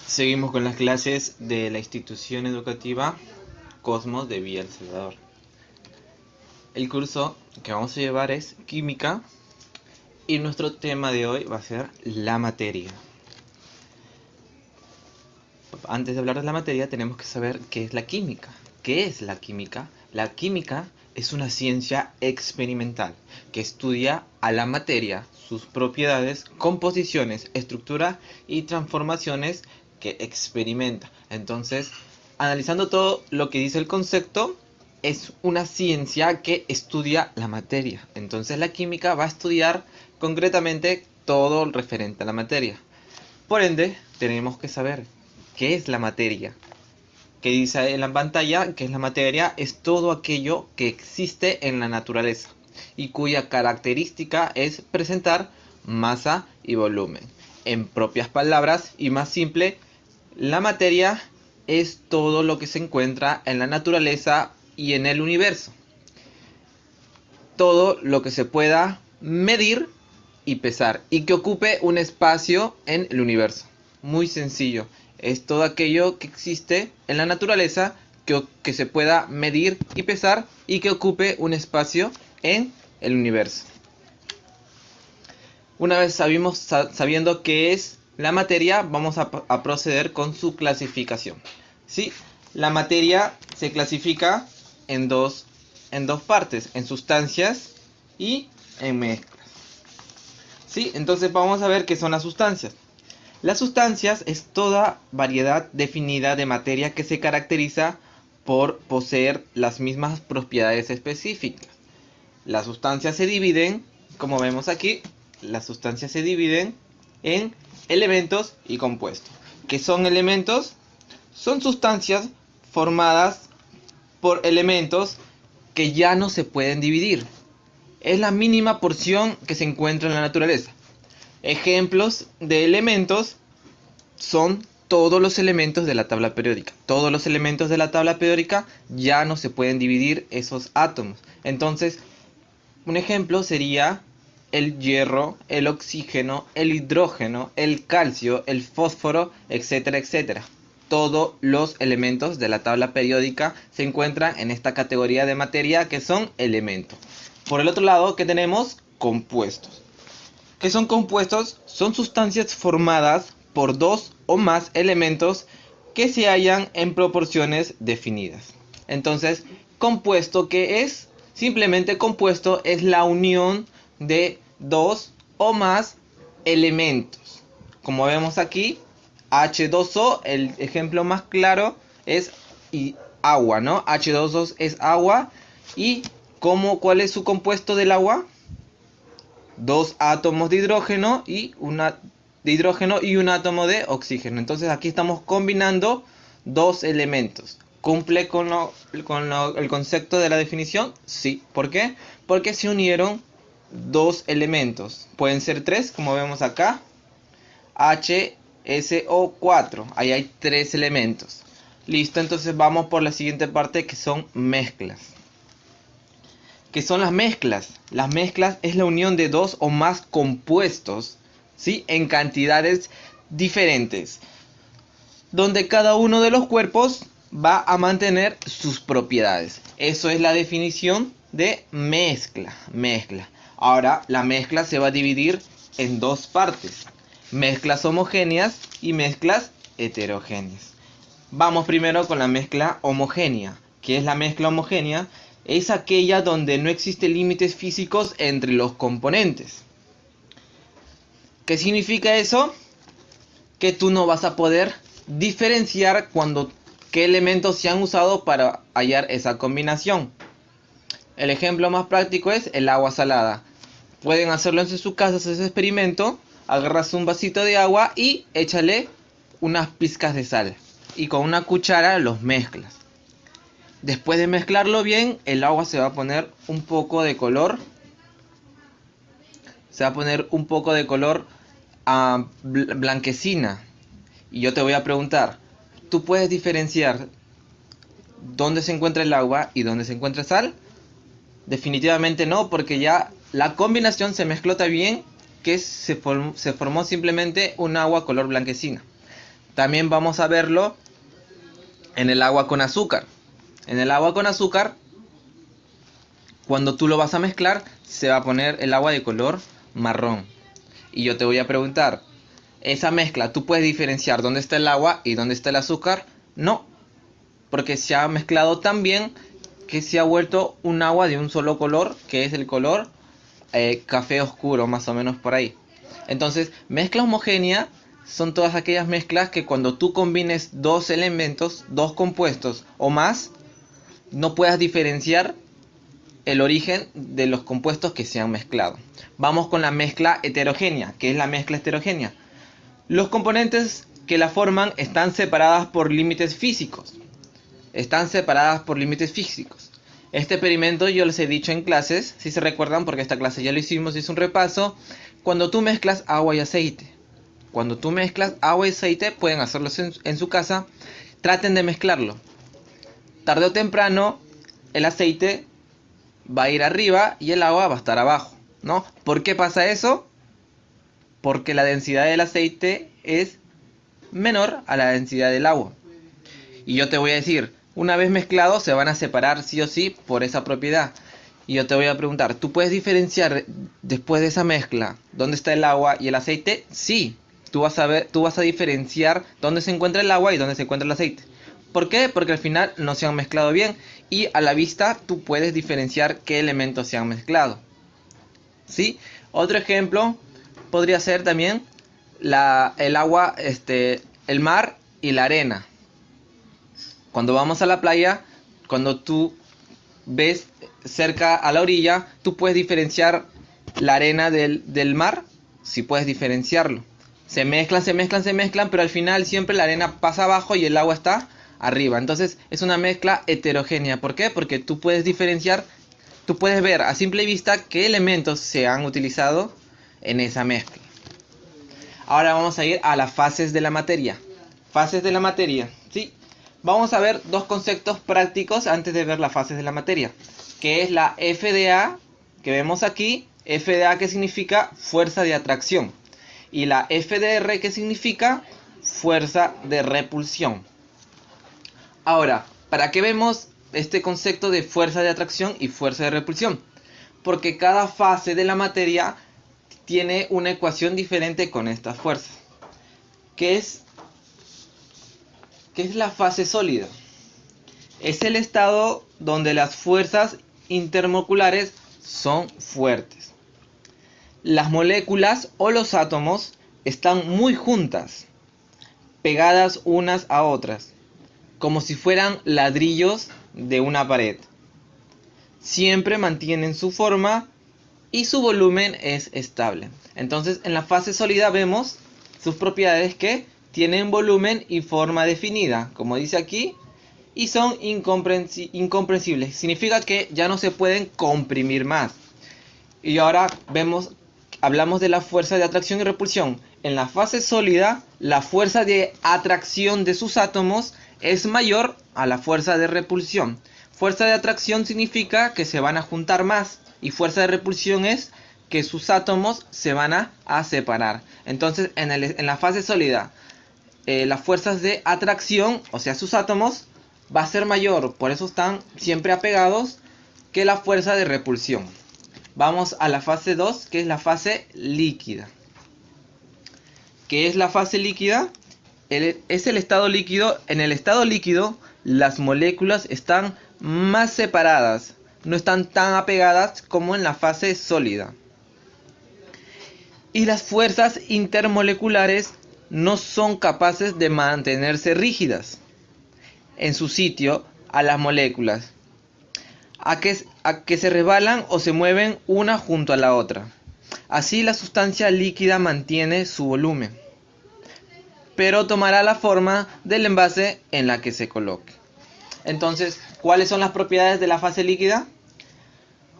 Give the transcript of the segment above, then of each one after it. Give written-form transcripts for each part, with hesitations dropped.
Seguimos con las clases de la institución educativa Cosmos de Villa El Salvador. El curso que vamos a llevar es Química y nuestro tema de hoy va a ser la materia. Antes de hablar de la materia tenemos que saber qué es la química. ¿Qué es la química? La química es una ciencia experimental que estudia a la materia, sus propiedades, composiciones, estructura y transformaciones que experimenta. Entonces, analizando todo lo que dice el concepto, es una ciencia que estudia la materia. Entonces la química va a estudiar concretamente todo referente a la materia. Por ende, tenemos que saber qué es la materia. Que dice en la pantalla que la materia es todo aquello que existe en la naturaleza y cuya característica es presentar masa y volumen. En propias palabras y más simple, la materia es todo lo que se encuentra en la naturaleza y en el universo. Todo lo que se pueda medir y pesar y que ocupe un espacio en el universo. Muy sencillo. Es todo aquello que existe en la naturaleza que se pueda medir y pesar y que ocupe un espacio en el universo. Una vez sabiendo qué es la materia, vamos a proceder con su clasificación. ¿Sí? La materia se clasifica en dos partes, en sustancias y en mezclas. ¿Sí? Entonces vamos a ver qué son las sustancias. Las sustancias es toda variedad definida de materia que se caracteriza por poseer las mismas propiedades específicas. Las sustancias se dividen, como vemos aquí, las sustancias se dividen en elementos y compuestos. ¿Qué son elementos? Son sustancias formadas por elementos que ya no se pueden dividir. Es la mínima porción que se encuentra en la naturaleza. Ejemplos de elementos son todos los elementos de la tabla periódica. Todos los elementos de la tabla periódica ya no se pueden dividir esos átomos. Entonces, un ejemplo sería el hierro, el oxígeno, el hidrógeno, el calcio, el fósforo, etcétera, etcétera. Todos los elementos de la tabla periódica se encuentran en esta categoría de materia que son elementos. Por el otro lado, ¿qué tenemos? Compuestos. ¿Qué son compuestos? Son sustancias formadas por dos o más elementos que se hallan en proporciones definidas. Entonces, compuesto, ¿qué es? Simplemente compuesto es la unión de dos o más elementos. Como vemos aquí, H2O, el ejemplo más claro es agua, ¿no? H2O es agua. ¿Y cuál es su compuesto del agua? Dos átomos de hidrógeno y un átomo de oxígeno. Entonces aquí estamos combinando dos elementos. ¿Cumple con el concepto de la definición? Sí. ¿Por qué? Porque se unieron dos elementos. Pueden ser tres, como vemos acá. HSO4. Ahí hay tres elementos. Listo, entonces vamos por la siguiente parte, que son mezclas. ¿Qué son las mezclas? Las mezclas es la unión de dos o más compuestos, ¿sí? En cantidades diferentes, donde cada uno de los cuerpos va a mantener sus propiedades. Eso es la definición de mezcla. Ahora, la mezcla se va a dividir en dos partes: mezclas homogéneas y mezclas heterogéneas. Vamos primero con la mezcla homogénea. ¿Qué es la mezcla homogénea? Es aquella donde no existen límites físicos entre los componentes. ¿Qué significa eso? Que tú no vas a poder diferenciar qué elementos se han usado para hallar esa combinación. El ejemplo más práctico es el agua salada. Pueden hacerlo en sus casas, ese experimento. Agarras un vasito de agua y échale unas pizcas de sal. Y con una cuchara los mezclas. Después de mezclarlo bien, el agua se va a poner un poco de color. Se va a poner un poco de color blanquecina. Y yo te voy a preguntar, ¿tú puedes diferenciar dónde se encuentra el agua y dónde se encuentra sal? Definitivamente no, porque ya la combinación se mezcló tan bien que se formó simplemente un agua color blanquecina. También vamos a verlo en el agua con azúcar. En el agua con azúcar, cuando tú lo vas a mezclar, se va a poner el agua de color marrón. Y yo te voy a preguntar, ¿esa mezcla tú puedes diferenciar dónde está el agua y dónde está el azúcar? No, porque se ha mezclado tan bien que se ha vuelto un agua de un solo color, que es el color café oscuro, más o menos por ahí. Entonces, mezcla homogénea son todas aquellas mezclas que cuando tú combines dos elementos, dos compuestos o más, no puedas diferenciar el origen de los compuestos que se han mezclado. Vamos con la mezcla heterogénea. ¿Qué es la mezcla heterogénea? Los componentes que la forman están separadas por límites físicos. Están separadas por límites físicos. Este experimento yo les he dicho en clases, si se recuerdan, porque esta clase ya lo hicimos, es un repaso. Cuando tú mezclas agua y aceite, pueden hacerlo en su casa, traten de mezclarlo. Tarde o temprano, el aceite va a ir arriba y el agua va a estar abajo, ¿no? ¿Por qué pasa eso? Porque la densidad del aceite es menor a la densidad del agua. Y yo te voy a decir, una vez mezclados se van a separar sí o sí por esa propiedad. Y yo te voy a preguntar, ¿tú puedes diferenciar después de esa mezcla dónde está el agua y el aceite? Sí, tú vas a diferenciar dónde se encuentra el agua y dónde se encuentra el aceite. ¿Por qué? Porque al final no se han mezclado bien y a la vista tú puedes diferenciar qué elementos se han mezclado. ¿Sí? Otro ejemplo podría ser también el agua, el mar y la arena. Cuando vamos a la playa, cuando tú ves cerca a la orilla, tú puedes diferenciar la arena del mar. Sí puedes diferenciarlo. Se mezclan, pero al final siempre la arena pasa abajo y el agua está arriba. Entonces es una mezcla heterogénea. ¿Por qué? Porque tú puedes diferenciar, tú puedes ver a simple vista qué elementos se han utilizado en esa mezcla. Ahora vamos a ir a las fases de la materia. Fases de la materia, ¿sí? Vamos a ver dos conceptos prácticos antes de ver las fases de la materia, que es la FDA, que vemos aquí, FDA que significa fuerza de atracción, y la FDR que significa fuerza de repulsión. Ahora, ¿para qué vemos este concepto de fuerza de atracción y fuerza de repulsión? Porque cada fase de la materia tiene una ecuación diferente con estas fuerzas, que es la fase sólida. Es el estado donde las fuerzas intermoleculares son fuertes. Las moléculas o los átomos están muy juntas, pegadas unas a otras, como si fueran ladrillos de una pared. Siempre mantienen su forma y su volumen es estable. Entonces, en la fase sólida vemos sus propiedades que tienen volumen y forma definida, como dice aquí, y son incomprensibles. Significa que ya no se pueden comprimir más. Y ahora hablamos de la fuerza de atracción y repulsión. En la fase sólida, la fuerza de atracción de sus átomos es mayor a la fuerza de repulsión. Fuerza de atracción significa que se van a juntar más, y fuerza de repulsión es que sus átomos se van a separar. Entonces, en la fase sólida, las fuerzas de atracción, o sea sus átomos, va a ser mayor, por eso están siempre apegados, que la fuerza de repulsión. Vamos a la fase 2, que es la fase líquida. ¿Qué es la fase líquida? Es el estado líquido. En el estado líquido, las moléculas están más separadas, no están tan apegadas como en la fase sólida. Y las fuerzas intermoleculares no son capaces de mantenerse rígidas en su sitio a las moléculas, a que se resbalan o se mueven una junto a la otra. Así la sustancia líquida mantiene su volumen, pero tomará la forma del envase en la que se coloque. Entonces, ¿cuáles son las propiedades de la fase líquida?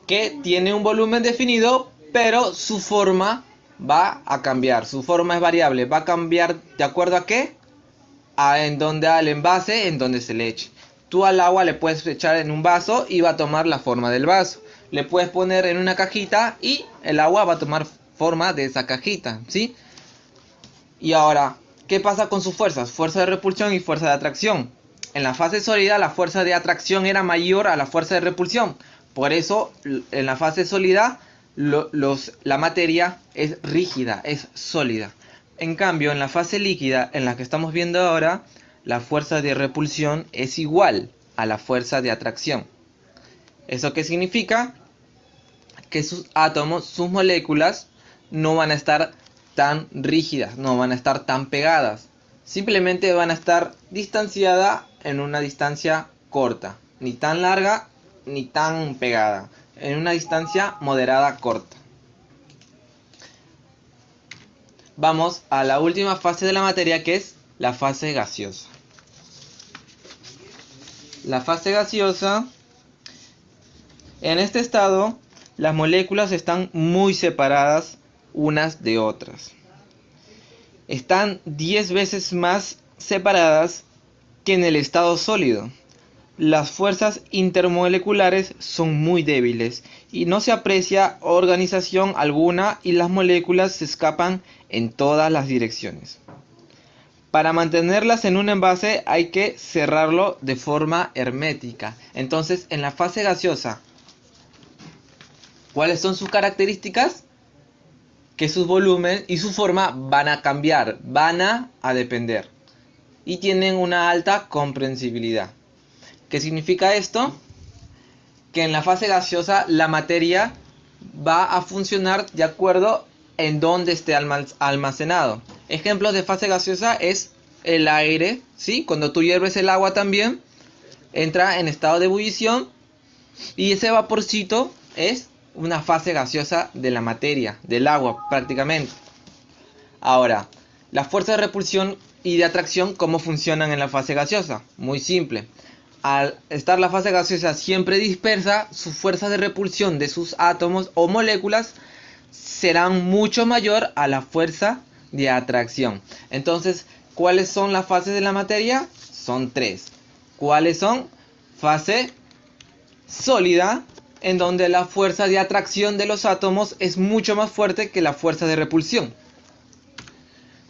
Que tiene un volumen definido, pero su forma va a cambiar. Su forma es variable. Va a cambiar de acuerdo a qué? Al envase en donde se le eche. Tú al agua le puedes echar en un vaso y va a tomar la forma del vaso. Le puedes poner en una cajita y el agua va a tomar forma de esa cajita, ¿sí? Y ahora, ¿Qué pasa con sus fuerzas? Fuerza de repulsión y fuerza de atracción. En la fase sólida la fuerza de atracción era mayor a la fuerza de repulsión. Por eso en la fase sólida la materia es rígida, es sólida. En cambio en la fase líquida, en la que estamos viendo ahora, la fuerza de repulsión es igual a la fuerza de atracción. ¿Eso qué significa? Que sus átomos, sus moléculas, no van a estar tan rígidas, no van a estar tan pegadas. Simplemente van a estar distanciadas en una distancia corta, ni tan larga ni tan pegada, en una distancia moderada corta. Vamos a la última fase de la materia, que es la fase gaseosa. La fase gaseosa, en este estado, las moléculas están muy separadas unas de otras. Están 10 veces más separadas que en el estado sólido. Las fuerzas intermoleculares son muy débiles y no se aprecia organización alguna, y las moléculas se escapan en todas las direcciones. Para mantenerlas en un envase hay que cerrarlo de forma hermética. Entonces, en la fase gaseosa, ¿cuáles son sus características? Que su volumen y su forma van a cambiar, van a depender, y tienen una alta comprensibilidad. ¿Qué significa esto? Que en la fase gaseosa la materia va a funcionar de acuerdo en dónde esté almacenado. Ejemplos de fase gaseosa es el aire, ¿sí? Cuando tú hierves el agua también entra en estado de ebullición, y ese vaporcito es una fase gaseosa de la materia, del agua prácticamente. Ahora, las fuerzas de repulsión y de atracción, ¿cómo funcionan en la fase gaseosa? Muy simple. Al estar la fase gaseosa siempre dispersa, su fuerza de repulsión de sus átomos o moléculas serán mucho mayor a la fuerza de atracción. Entonces, ¿cuáles son las fases de la materia? Son 3. ¿Cuáles son? Fase sólida, en donde la fuerza de atracción de los átomos es mucho más fuerte que la fuerza de repulsión.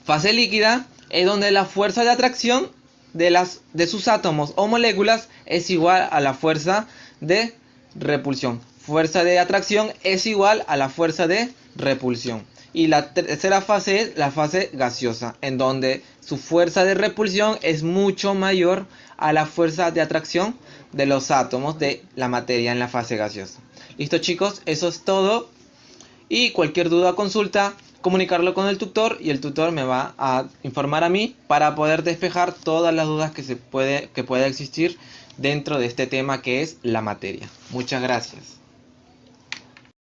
Fase líquida es donde la fuerza de atracción de sus átomos o moléculas es igual a la fuerza de repulsión. Fuerza de atracción es igual a la fuerza de repulsión. Y la tercera fase es la fase gaseosa, en donde su fuerza de repulsión es mucho mayor a la fuerza de atracción de los átomos de la materia en la fase gaseosa. Listo, chicos, eso es todo. Y cualquier duda o consulta, comunicarlo con el tutor, y el tutor me va a informar a mí para poder despejar todas las dudas que pueda existir dentro de este tema que es la materia. Muchas gracias.